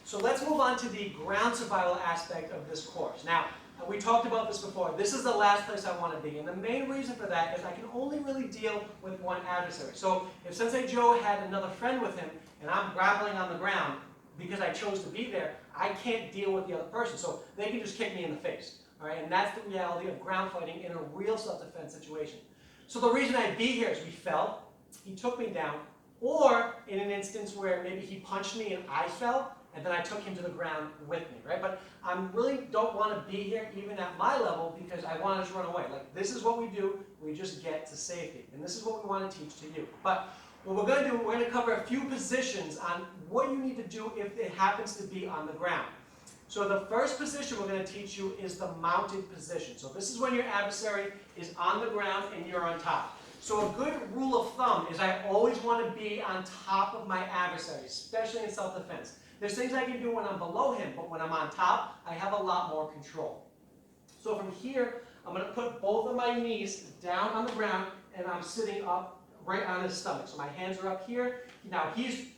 So let's move on to the ground survival aspect of this course. Now, we talked about this before. This is the last place I want to be. And the main reason for that is I can only really deal with one adversary. So if Sensei Joe had another friend with him and I'm grappling on the ground because I chose to be there, I can't deal with the other person. So they can just kick me in the face. All right? And that's the reality of ground fighting in a real self-defense situation. So the reason I'd be here is we fell, he took me down, or in an instance where maybe he punched me and I fell, and then I took him to the ground with me, right? But I really don't want to be here even at my level because I want to just run away. Like, this is what we do. We just get to safety. And this is what we want to teach to you. But what we're going to do, we're going to cover a few positions on what you need to do if it happens to be on the ground. So the first position we're going to teach you is the mounted position. So this is when your adversary is on the ground and you're on top. So a good rule of thumb is I always want to be on top of my adversary, especially in self-defense. There's things I can do when I'm below him, but when I'm on top, I have a lot more control. So from here, I'm going to put both of my knees down on the ground, and I'm sitting up right on his stomach. So my hands are up here. Now he's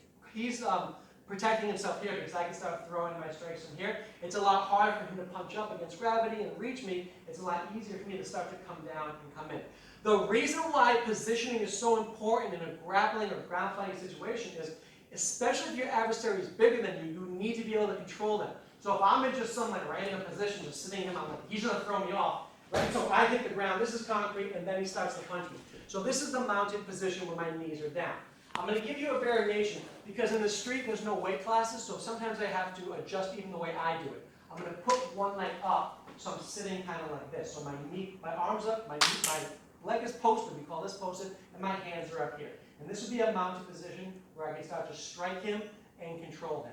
protecting himself here because I can start throwing my strikes from here. It's a lot harder for him to punch up against gravity and reach me. It's a lot easier for me to start to come down and come in. The reason why positioning is so important in a grappling or ground fighting situation is, especially if your adversary is bigger than you, you need to be able to control them. So if I'm in just some like random position, just sitting him, I'm like, he's going to throw me off, right? So I hit the ground, this is concrete, and then he starts to punch me. So this is the mounted position where my knees are down. I'm going to give you a variation because in the street there's no weight classes, so sometimes I have to adjust even the way I do it. I'm going to put one leg up, so I'm sitting kind of like this. So my arms up, my leg is posted, we call this posted, and my hands are up here. And this would be a mounted position where I can start to strike him and control him.